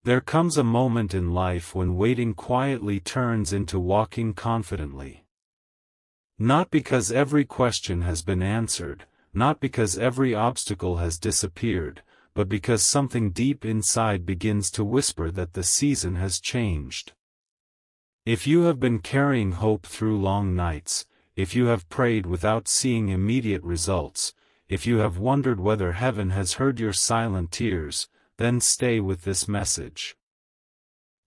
There comes a moment in life when waiting quietly turns into walking confidently. Not because every question has been answered, not because every obstacle has disappeared, but because something deep inside begins to whisper that the season has changed. If you have been carrying hope through long nights, if you have prayed without seeing immediate results, if you have wondered whether heaven has heard your silent tears, then stay with this message.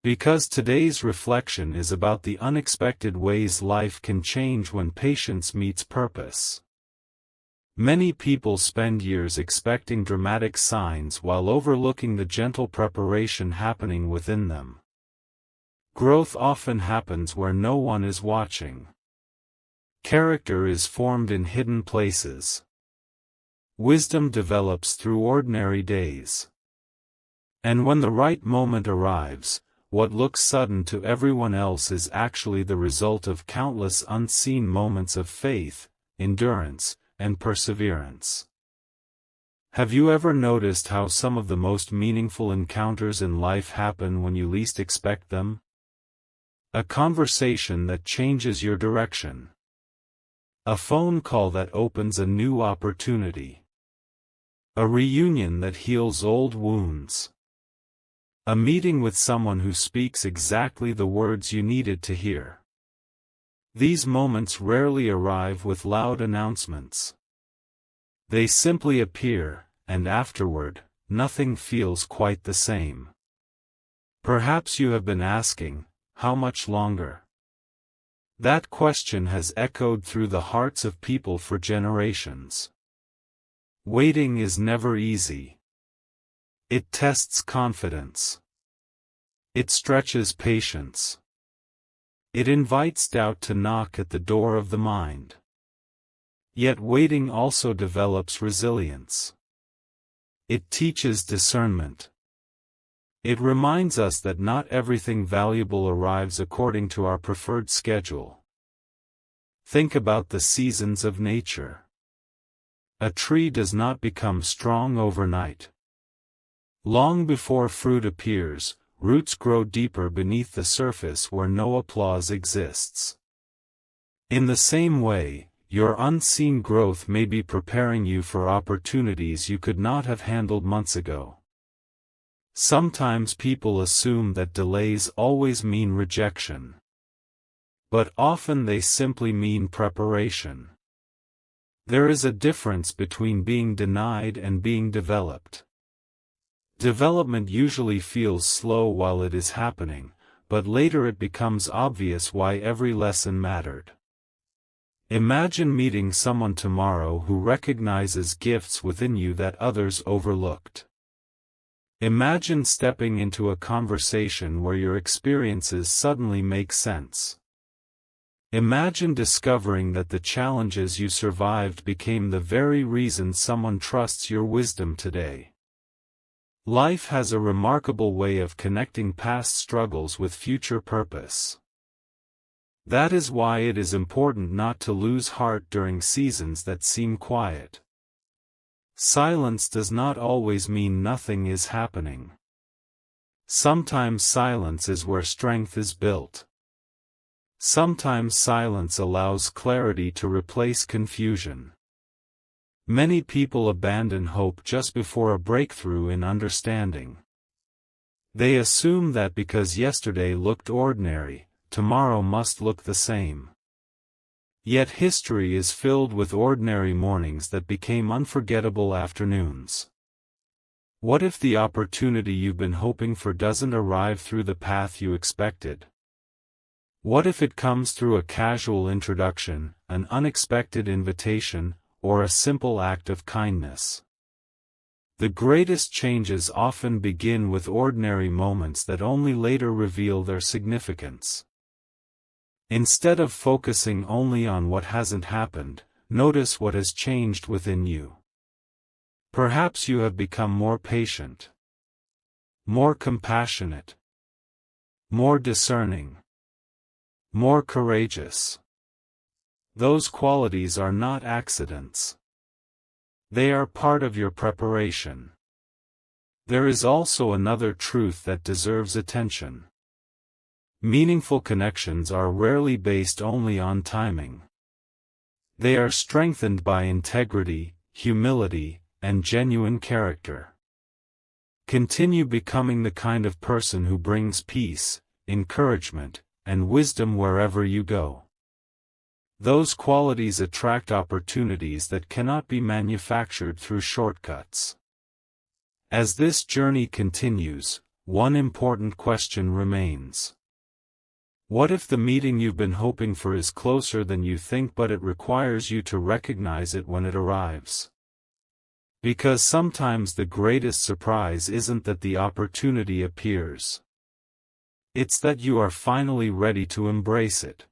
Because today's reflection is about the unexpected ways life can change when patience meets purpose. Many people spend years expecting dramatic signs while overlooking the gentle preparation happening within them. Growth often happens where no one is watching. Character is formed in hidden places. Wisdom develops through ordinary days. And when the right moment arrives, what looks sudden to everyone else is actually the result of countless unseen moments of faith, endurance, and perseverance. Have you ever noticed how some of the most meaningful encounters in life happen when you least expect them? A conversation that changes your direction. A phone call that opens a new opportunity. A reunion that heals old wounds. A meeting with someone who speaks exactly the words you needed to hear. These moments rarely arrive with loud announcements. They simply appear, and afterward, nothing feels quite the same. Perhaps you have been asking, how much longer? That question has echoed through the hearts of people for generations. Waiting is never easy. It tests confidence. It stretches patience. It invites doubt to knock at the door of the mind. Yet waiting also develops resilience. It teaches discernment. It reminds us that not everything valuable arrives according to our preferred schedule. Think about the seasons of nature. A tree does not become strong overnight. Long before fruit appears, roots grow deeper beneath the surface where no applause exists. In the same way, your unseen growth may be preparing you for opportunities you could not have handled months ago. Sometimes people assume that delays always mean rejection. But often they simply mean preparation. There is a difference between being denied and being developed. Development usually feels slow while it is happening, but later it becomes obvious why every lesson mattered. Imagine meeting someone tomorrow who recognizes gifts within you that others overlooked. Imagine stepping into a conversation where your experiences suddenly make sense. Imagine discovering that the challenges you survived became the very reason someone trusts your wisdom today. Life has a remarkable way of connecting past struggles with future purpose. That is why it is important not to lose heart during seasons that seem quiet. Silence does not always mean nothing is happening. Sometimes silence is where strength is built. Sometimes silence allows clarity to replace confusion. Many people abandon hope just before a breakthrough in understanding. They assume that because yesterday looked ordinary, tomorrow must look the same. Yet history is filled with ordinary mornings that became unforgettable afternoons. What if the opportunity you've been hoping for doesn't arrive through the path you expected? What if it comes through a casual introduction, an unexpected invitation, or a simple act of kindness? The greatest changes often begin with ordinary moments that only later reveal their significance. Instead of focusing only on what hasn't happened, notice what has changed within you. Perhaps you have become more patient, more compassionate, more discerning, more courageous. Those qualities are not accidents. They are part of your preparation. There is also another truth that deserves attention. Meaningful connections are rarely based only on timing. They are strengthened by integrity, humility, and genuine character. Continue becoming the kind of person who brings peace, encouragement, and wisdom wherever you go. Those qualities attract opportunities that cannot be manufactured through shortcuts. As this journey continues, one important question remains. What if the meeting you've been hoping for is closer than you think, but it requires you to recognize it when it arrives? Because sometimes the greatest surprise isn't that the opportunity appears. It's that you are finally ready to embrace it.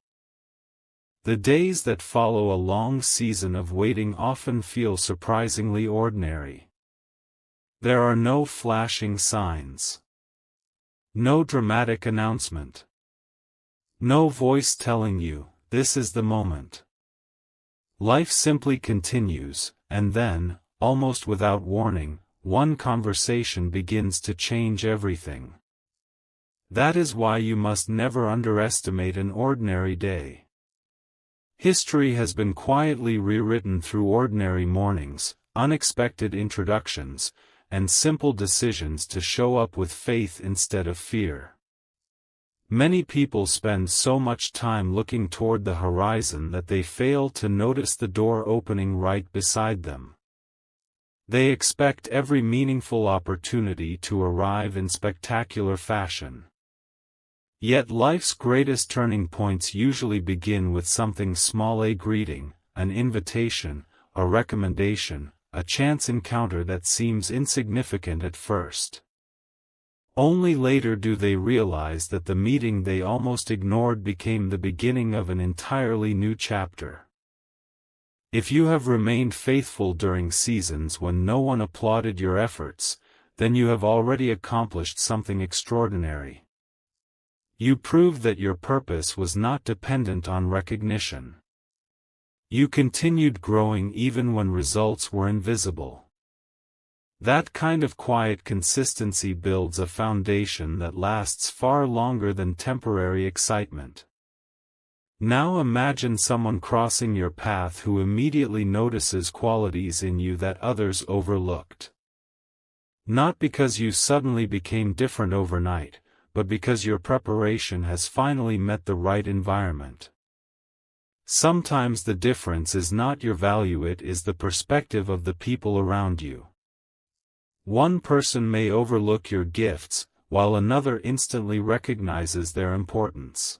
The days that follow a long season of waiting often feel surprisingly ordinary. There are no flashing signs. No dramatic announcement. No voice telling you, this is the moment. Life simply continues, and then, almost without warning, one conversation begins to change everything. That is why you must never underestimate an ordinary day. History has been quietly rewritten through ordinary mornings, unexpected introductions, and simple decisions to show up with faith instead of fear. Many people spend so much time looking toward the horizon that they fail to notice the door opening right beside them. They expect every meaningful opportunity to arrive in spectacular fashion. Yet life's greatest turning points usually begin with something small: a greeting, an invitation, a recommendation, a chance encounter that seems insignificant at first. Only later do they realize that the meeting they almost ignored became the beginning of an entirely new chapter. If you have remained faithful during seasons when no one applauded your efforts, then you have already accomplished something extraordinary. You proved that your purpose was not dependent on recognition. You continued growing even when results were invisible. That kind of quiet consistency builds a foundation that lasts far longer than temporary excitement. Now imagine someone crossing your path who immediately notices qualities in you that others overlooked. Not because you suddenly became different overnight, but because your preparation has finally met the right environment. Sometimes the difference is not your value, it is the perspective of the people around you. One person may overlook your gifts, while another instantly recognizes their importance.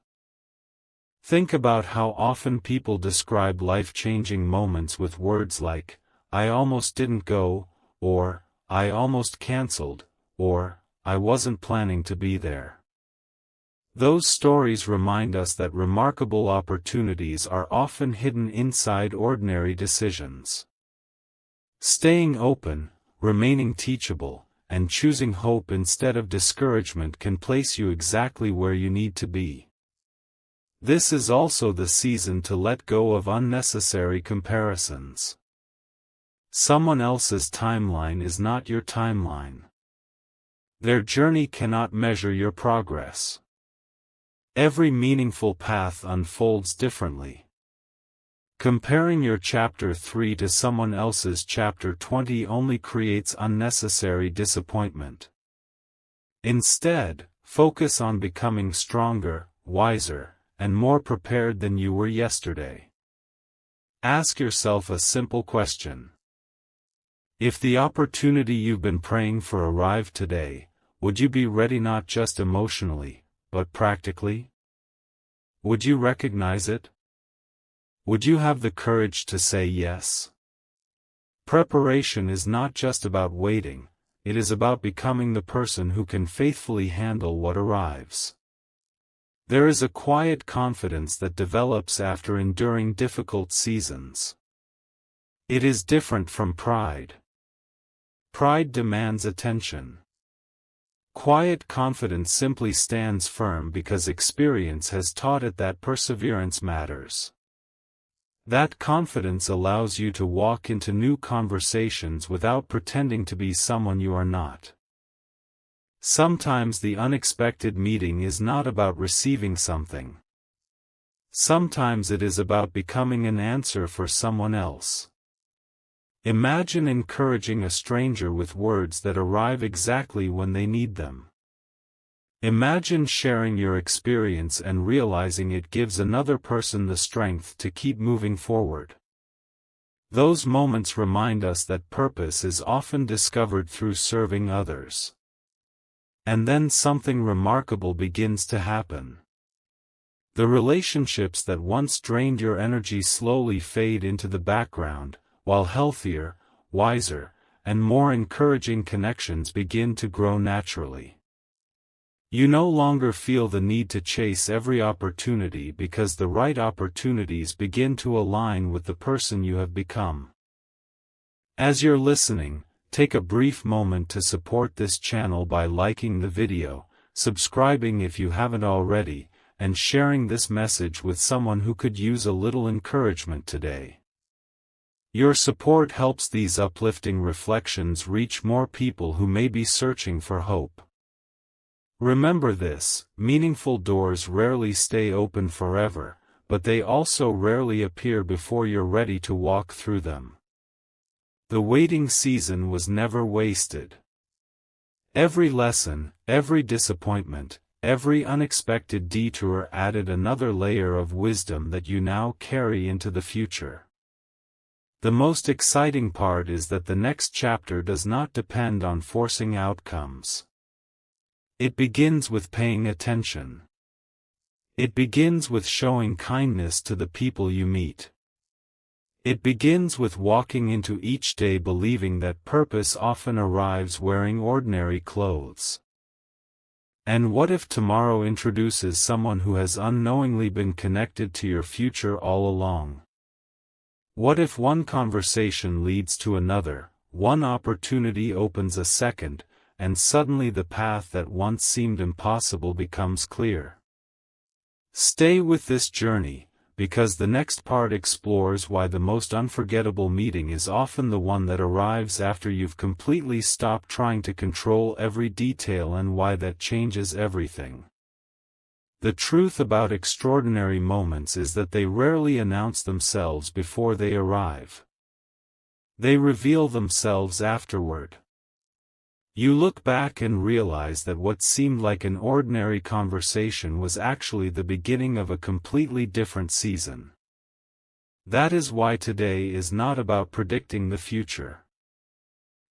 Think about how often people describe life-changing moments with words like, "I almost didn't go," or "I almost canceled," or "I wasn't planning to be there." Those stories remind us that remarkable opportunities are often hidden inside ordinary decisions. Staying open, remaining teachable, and choosing hope instead of discouragement can place you exactly where you need to be. This is also the season to let go of unnecessary comparisons. Someone else's timeline is not your timeline. Their journey cannot measure your progress. Every meaningful path unfolds differently. Comparing your chapter 3 to someone else's chapter 20 only creates unnecessary disappointment. Instead, focus on becoming stronger, wiser, and more prepared than you were yesterday. Ask yourself a simple question. If the opportunity you've been praying for arrived today, would you be ready not just emotionally, but practically? Would you recognize it? Would you have the courage to say yes? Preparation is not just about waiting, it is about becoming the person who can faithfully handle what arrives. There is a quiet confidence that develops after enduring difficult seasons. It is different from pride. Pride demands attention. Quiet confidence simply stands firm because experience has taught it that perseverance matters. That confidence allows you to walk into new conversations without pretending to be someone you are not. Sometimes the unexpected meeting is not about receiving something. Sometimes it is about becoming an answer for someone else. Imagine encouraging a stranger with words that arrive exactly when they need them. Imagine sharing your experience and realizing it gives another person the strength to keep moving forward. Those moments remind us that purpose is often discovered through serving others. And then something remarkable begins to happen. The relationships that once drained your energy slowly fade into the background, while healthier, wiser, and more encouraging connections begin to grow naturally. You no longer feel the need to chase every opportunity because the right opportunities begin to align with the person you have become. As you're listening, take a brief moment to support this channel by liking the video, subscribing if you haven't already, and sharing this message with someone who could use a little encouragement today. Your support helps these uplifting reflections reach more people who may be searching for hope. Remember this: meaningful doors rarely stay open forever, but they also rarely appear before you're ready to walk through them. The waiting season was never wasted. Every lesson, every disappointment, every unexpected detour added another layer of wisdom that you now carry into the future. The most exciting part is that the next chapter does not depend on forcing outcomes. It begins with paying attention. It begins with showing kindness to the people you meet. It begins with walking into each day believing that purpose often arrives wearing ordinary clothes. And what if tomorrow introduces someone who has unknowingly been connected to your future all along? What if one conversation leads to another, one opportunity opens a second, and suddenly the path that once seemed impossible becomes clear? Stay with this journey, because the next part explores why the most unforgettable meeting is often the one that arrives after you've completely stopped trying to control every detail and why that changes everything. The truth about extraordinary moments is that they rarely announce themselves before they arrive. They reveal themselves afterward. You look back and realize that what seemed like an ordinary conversation was actually the beginning of a completely different season. That is why today is not about predicting the future.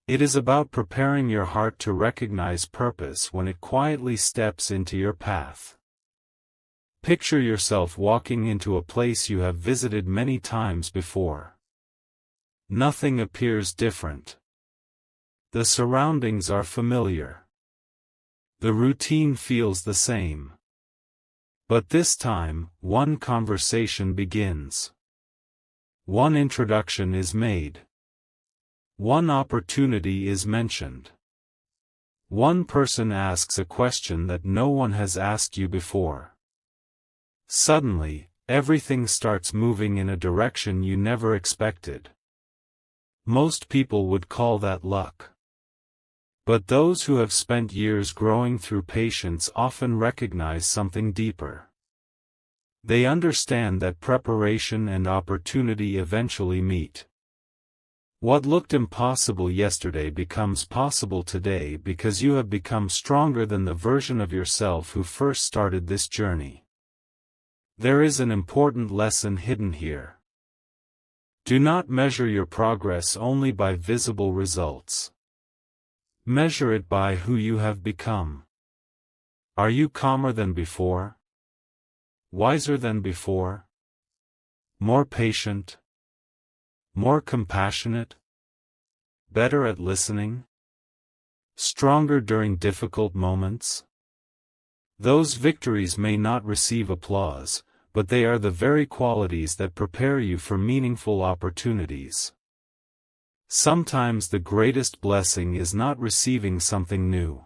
It is about preparing your heart to recognize purpose when it quietly steps into your path. Picture yourself walking into a place you have visited many times before. Nothing appears different. The surroundings are familiar. The routine feels the same. But this time, one conversation begins. One introduction is made. One opportunity is mentioned. One person asks a question that no one has asked you before. Suddenly, everything starts moving in a direction you never expected. Most people would call that luck. But those who have spent years growing through patience often recognize something deeper. They understand that preparation and opportunity eventually meet. What looked impossible yesterday becomes possible today because you have become stronger than the version of yourself who first started this journey. There is an important lesson hidden here. Do not measure your progress only by visible results. Measure it by who you have become. Are you calmer than before? Wiser than before? More patient? More compassionate? Better at listening? Stronger during difficult moments? Those victories may not receive applause, but they are the very qualities that prepare you for meaningful opportunities. Sometimes the greatest blessing is not receiving something new.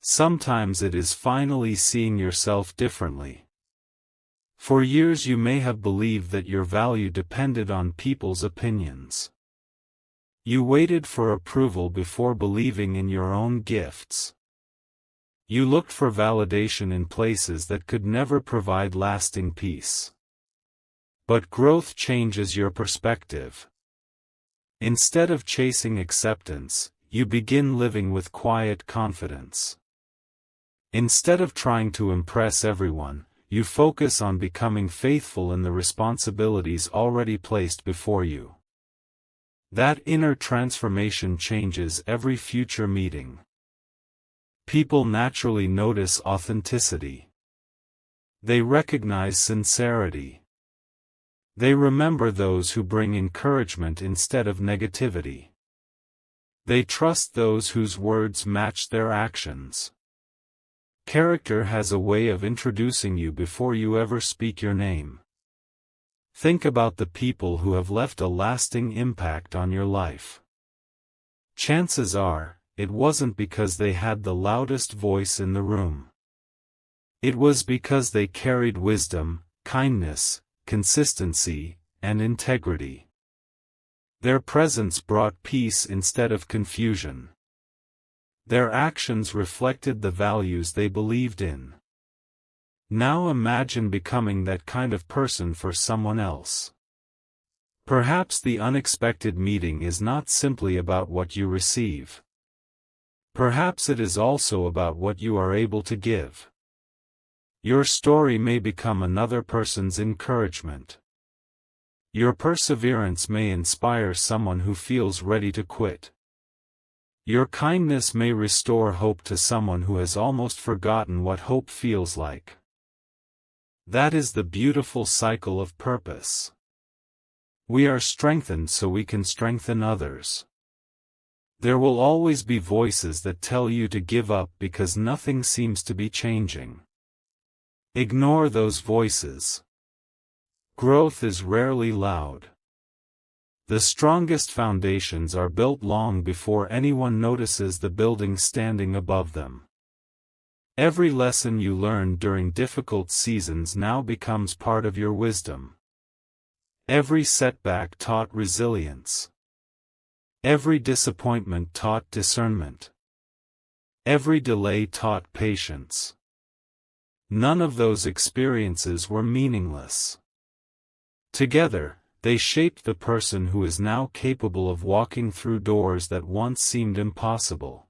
Sometimes it is finally seeing yourself differently. For years you may have believed that your value depended on people's opinions. You waited for approval before believing in your own gifts. You looked for validation in places that could never provide lasting peace. But growth changes your perspective. Instead of chasing acceptance, you begin living with quiet confidence. Instead of trying to impress everyone, you focus on becoming faithful in the responsibilities already placed before you. That inner transformation changes every future meeting. People naturally notice authenticity. They recognize sincerity. They remember those who bring encouragement instead of negativity. They trust those whose words match their actions. Character has a way of introducing you before you ever speak your name. Think about the people who have left a lasting impact on your life. Chances are, it wasn't because they had the loudest voice in the room. It was because they carried wisdom, kindness, consistency, and integrity. Their presence brought peace instead of confusion. Their actions reflected the values they believed in. Now imagine becoming that kind of person for someone else. Perhaps the unexpected meeting is not simply about what you receive. Perhaps it is also about what you are able to give. Your story may become another person's encouragement. Your perseverance may inspire someone who feels ready to quit. Your kindness may restore hope to someone who has almost forgotten what hope feels like. That is the beautiful cycle of purpose. We are strengthened so we can strengthen others. There will always be voices that tell you to give up because nothing seems to be changing. Ignore those voices. Growth is rarely loud. The strongest foundations are built long before anyone notices the building standing above them. Every lesson you learned during difficult seasons now becomes part of your wisdom. Every setback taught resilience. Every disappointment taught discernment. Every delay taught patience. None of those experiences were meaningless. Together, they shaped the person who is now capable of walking through doors that once seemed impossible.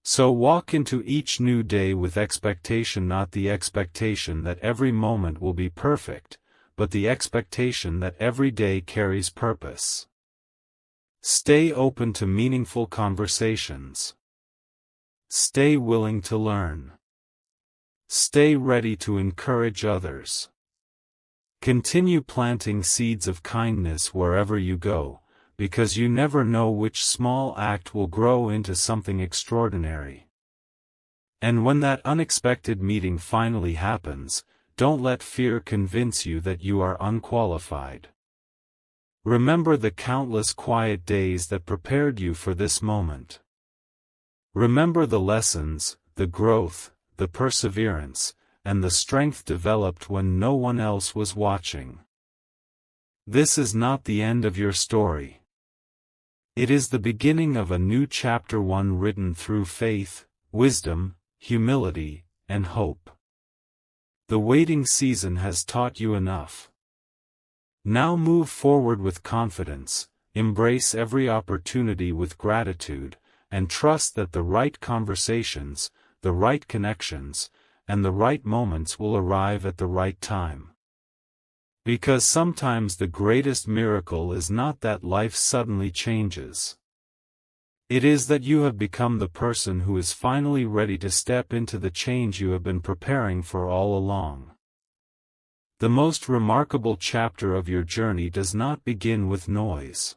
So walk into each new day with expectation, not the expectation that every moment will be perfect, but the expectation that every day carries purpose. Stay open to meaningful conversations. Stay willing to learn. Stay ready to encourage others. Continue planting seeds of kindness wherever you go, because you never know which small act will grow into something extraordinary. And when that unexpected meeting finally happens, don't let fear convince you that you are unqualified. Remember the countless quiet days that prepared you for this moment. Remember the lessons, the growth, the perseverance, and the strength developed when no one else was watching. This is not the end of your story. It is the beginning of a new chapter, one written through faith, wisdom, humility, and hope. The waiting season has taught you enough. Now move forward with confidence, embrace every opportunity with gratitude, and trust that the right conversations, the right connections, and the right moments will arrive at the right time. Because sometimes the greatest miracle is not that life suddenly changes. It is that you have become the person who is finally ready to step into the change you have been preparing for all along. The most remarkable chapter of your journey does not begin with noise.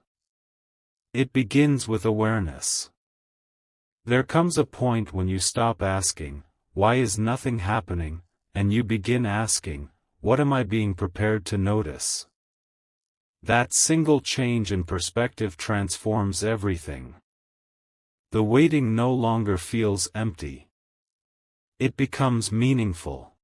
It begins with awareness. There comes a point when you stop asking, "Why is nothing happening?" and you begin asking, "What am I being prepared to notice?" That single change in perspective transforms everything. The waiting no longer feels empty. It becomes meaningful.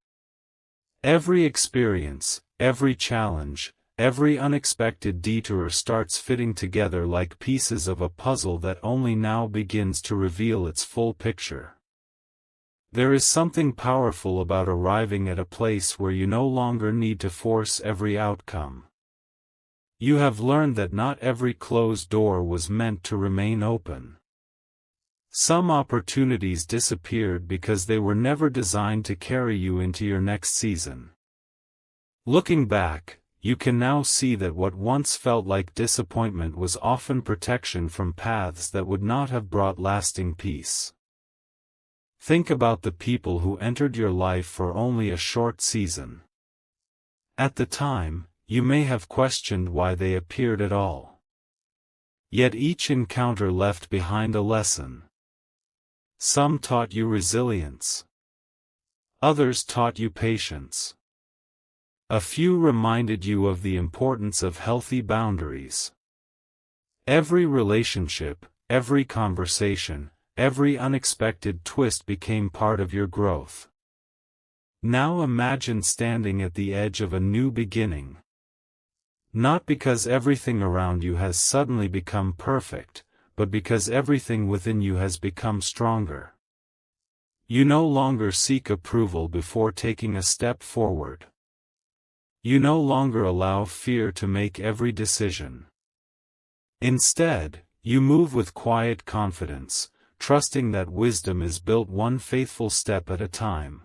Every experience, every challenge, every unexpected detour starts fitting together like pieces of a puzzle that only now begins to reveal its full picture. There is something powerful about arriving at a place where you no longer need to force every outcome. You have learned that not every closed door was meant to remain open. Some opportunities disappeared because they were never designed to carry you into your next season. Looking back, you can now see that what once felt like disappointment was often protection from paths that would not have brought lasting peace. Think about the people who entered your life for only a short season. At the time, you may have questioned why they appeared at all. Yet each encounter left behind a lesson. Some taught you resilience. Others taught you patience. A few reminded you of the importance of healthy boundaries. Every relationship, every conversation, every unexpected twist became part of your growth. Now imagine standing at the edge of a new beginning. Not because everything around you has suddenly become perfect, but because everything within you has become stronger. You no longer seek approval before taking a step forward. You no longer allow fear to make every decision. Instead, you move with quiet confidence, trusting that wisdom is built one faithful step at a time.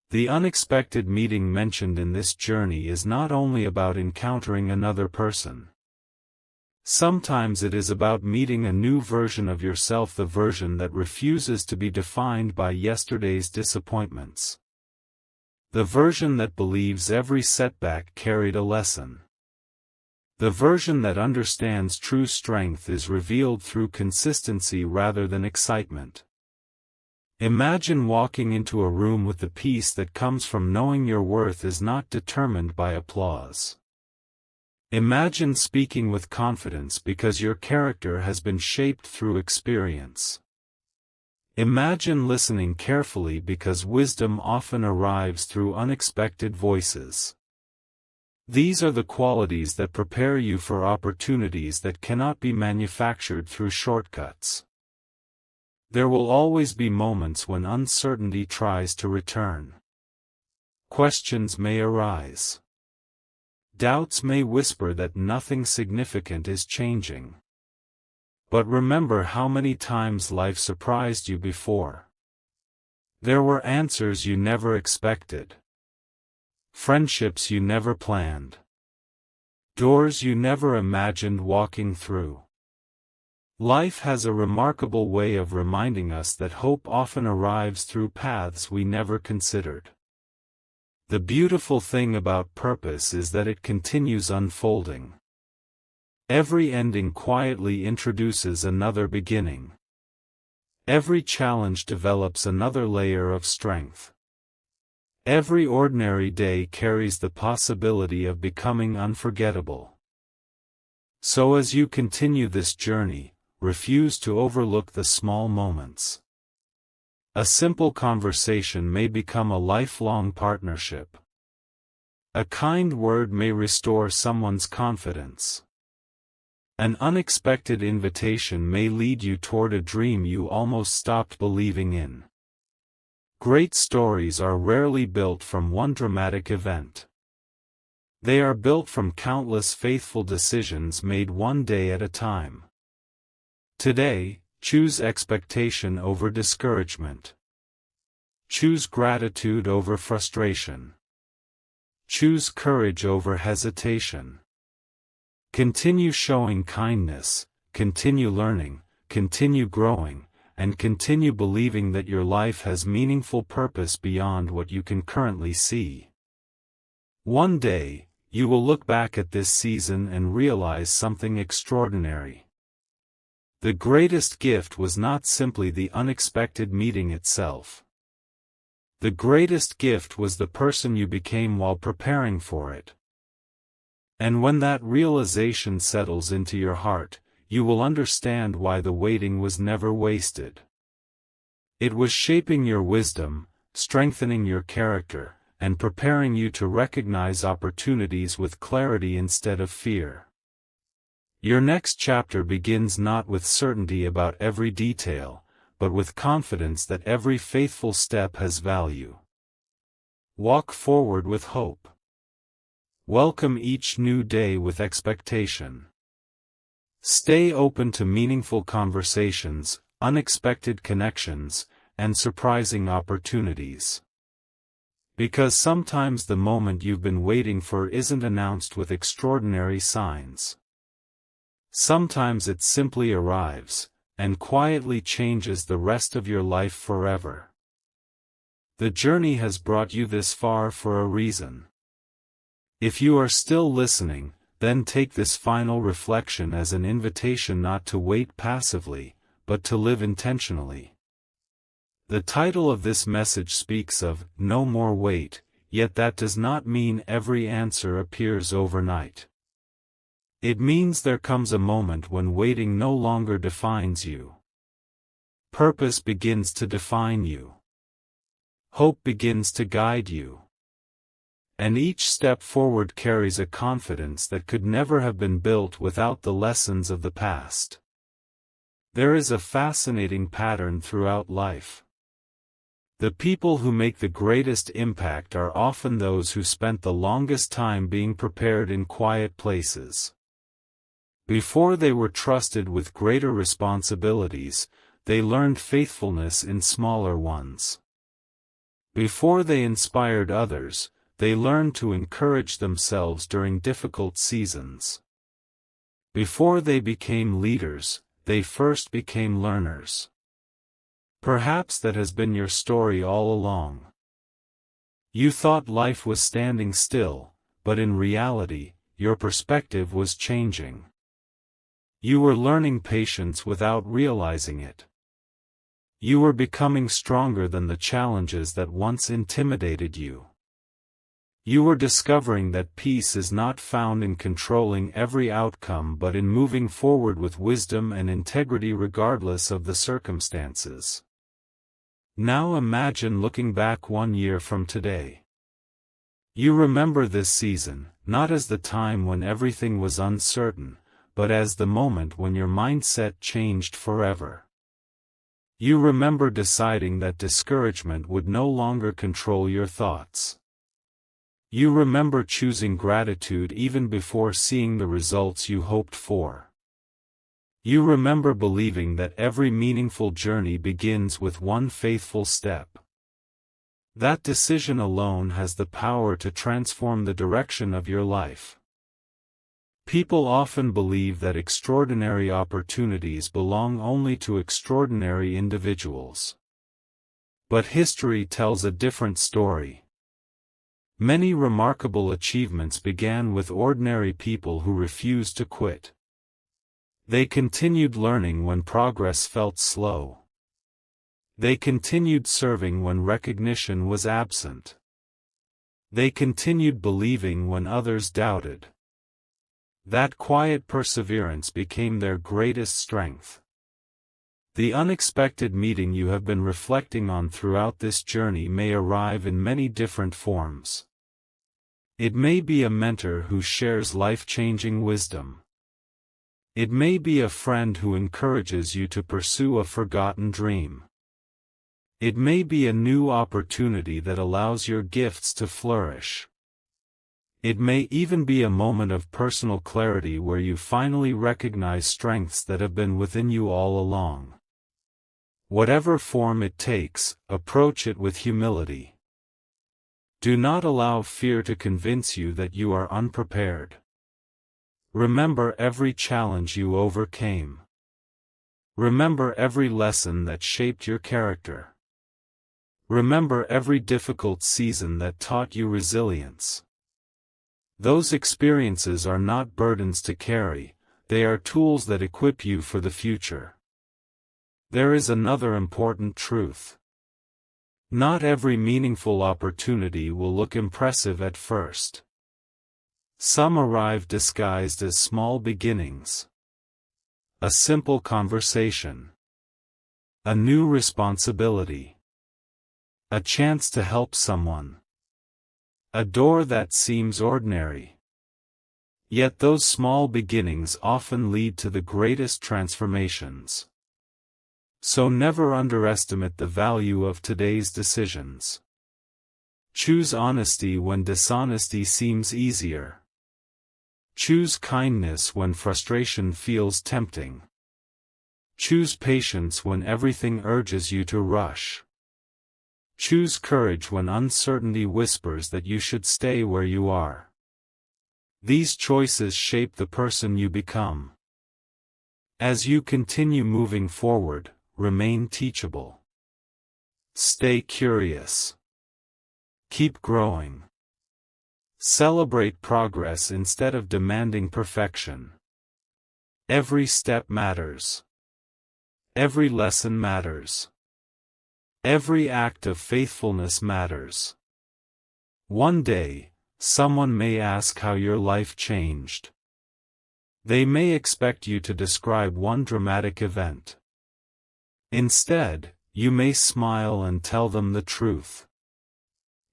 The unexpected meeting mentioned in this journey is not only about encountering another person. Sometimes it is about meeting a new version of yourself, the version that refuses to be defined by yesterday's disappointments. The version that believes every setback carried a lesson. The version that understands true strength is revealed through consistency rather than excitement. Imagine walking into a room with the peace that comes from knowing your worth is not determined by applause. Imagine speaking with confidence because your character has been shaped through experience. Imagine listening carefully because wisdom often arrives through unexpected voices. These are the qualities that prepare you for opportunities that cannot be manufactured through shortcuts. There will always be moments when uncertainty tries to return. Questions may arise. Doubts may whisper that nothing significant is changing. But remember how many times life surprised you before. There were answers you never expected. Friendships you never planned. Doors you never imagined walking through. Life has a remarkable way of reminding us that hope often arrives through paths we never considered. The beautiful thing about purpose is that it continues unfolding. Every ending quietly introduces another beginning. Every challenge develops another layer of strength. Every ordinary day carries the possibility of becoming unforgettable. So as you continue this journey, refuse to overlook the small moments. A simple conversation may become a lifelong partnership. A kind word may restore someone's confidence. An unexpected invitation may lead you toward a dream you almost stopped believing in. Great stories are rarely built from one dramatic event. They are built from countless faithful decisions made one day at a time. Today, choose expectation over discouragement. Choose gratitude over frustration. Choose courage over hesitation. Continue showing kindness, continue learning, continue growing, and continue believing that your life has meaningful purpose beyond what you can currently see. One day, you will look back at this season and realize something extraordinary. The greatest gift was not simply the unexpected meeting itself. The greatest gift was the person you became while preparing for it. And when that realization settles into your heart, you will understand why the waiting was never wasted. It was shaping your wisdom, strengthening your character, and preparing you to recognize opportunities with clarity instead of fear. Your next chapter begins not with certainty about every detail, but with confidence that every faithful step has value. Walk forward with hope. Welcome each new day with expectation. Stay open to meaningful conversations, unexpected connections, and surprising opportunities. Because sometimes the moment you've been waiting for isn't announced with extraordinary signs. Sometimes it simply arrives, and quietly changes the rest of your life forever. The journey has brought you this far for a reason. If you are still listening, then take this final reflection as an invitation not to wait passively, but to live intentionally. The title of this message speaks of no more wait, yet that does not mean every answer appears overnight. It means there comes a moment when waiting no longer defines you. Purpose begins to define you. Hope begins to guide you. And each step forward carries a confidence that could never have been built without the lessons of the past. There is a fascinating pattern throughout life. The people who make the greatest impact are often those who spent the longest time being prepared in quiet places. Before they were trusted with greater responsibilities, they learned faithfulness in smaller ones. Before they inspired others, they learned to encourage themselves during difficult seasons. Before they became leaders, they first became learners. Perhaps that has been your story all along. You thought life was standing still, but in reality, your perspective was changing. You were learning patience without realizing it. You were becoming stronger than the challenges that once intimidated you. You were discovering that peace is not found in controlling every outcome but in moving forward with wisdom and integrity regardless of the circumstances. Now imagine looking back 1 year from today. You remember this season, not as the time when everything was uncertain, but as the moment when your mindset changed forever. You remember deciding that discouragement would no longer control your thoughts. You remember choosing gratitude even before seeing the results you hoped for. You remember believing that every meaningful journey begins with one faithful step. That decision alone has the power to transform the direction of your life. People often believe that extraordinary opportunities belong only to extraordinary individuals. But history tells a different story. Many remarkable achievements began with ordinary people who refused to quit. They continued learning when progress felt slow. They continued serving when recognition was absent. They continued believing when others doubted. That quiet perseverance became their greatest strength. The unexpected meeting you have been reflecting on throughout this journey may arrive in many different forms. It may be a mentor who shares life-changing wisdom. It may be a friend who encourages you to pursue a forgotten dream. It may be a new opportunity that allows your gifts to flourish. It may even be a moment of personal clarity where you finally recognize strengths that have been within you all along. Whatever form it takes, approach it with humility. Do not allow fear to convince you that you are unprepared. Remember every challenge you overcame. Remember every lesson that shaped your character. Remember every difficult season that taught you resilience. Those experiences are not burdens to carry, they are tools that equip you for the future. There is another important truth. Not every meaningful opportunity will look impressive at first. Some arrive disguised as small beginnings. A simple conversation. A new responsibility. A chance to help someone. A door that seems ordinary. Yet those small beginnings often lead to the greatest transformations. So never underestimate the value of today's decisions. Choose honesty when dishonesty seems easier. Choose kindness when frustration feels tempting. Choose patience when everything urges you to rush. Choose courage when uncertainty whispers that you should stay where you are. These choices shape the person you become. As you continue moving forward, remain teachable. Stay curious. Keep growing. Celebrate progress instead of demanding perfection. Every step matters. Every lesson matters. Every act of faithfulness matters. One day, someone may ask how your life changed. They may expect you to describe one dramatic event. Instead, you may smile and tell them the truth.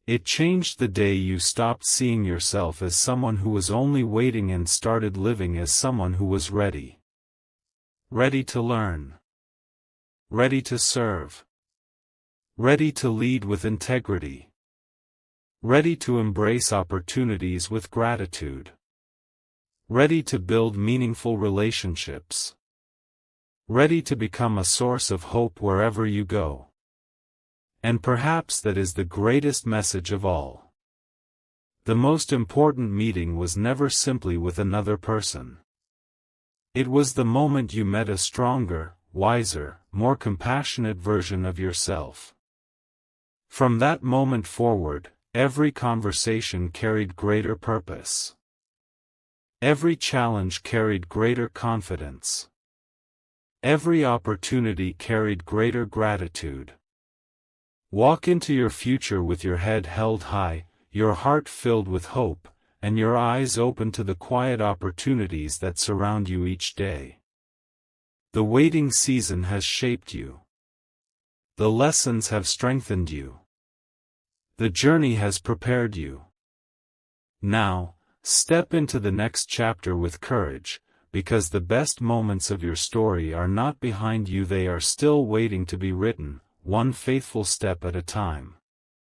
It changed the day you stopped seeing yourself as someone who was only waiting and started living as someone who was ready. Ready to learn. Ready to serve. Ready to lead with integrity. Ready to embrace opportunities with gratitude. Ready to build meaningful relationships. Ready to become a source of hope wherever you go. And perhaps that is the greatest message of all. The most important meeting was never simply with another person. It was the moment you met a stronger, wiser, more compassionate version of yourself. From that moment forward, every conversation carried greater purpose. Every challenge carried greater confidence. Every opportunity carried greater gratitude. Walk into your future with your head held high, your heart filled with hope, and your eyes open to the quiet opportunities that surround you each day. The waiting season has shaped you. The lessons have strengthened you. The journey has prepared you. Now, step into the next chapter with courage, because the best moments of your story are not behind you, they are still waiting to be written, one faithful step at a time.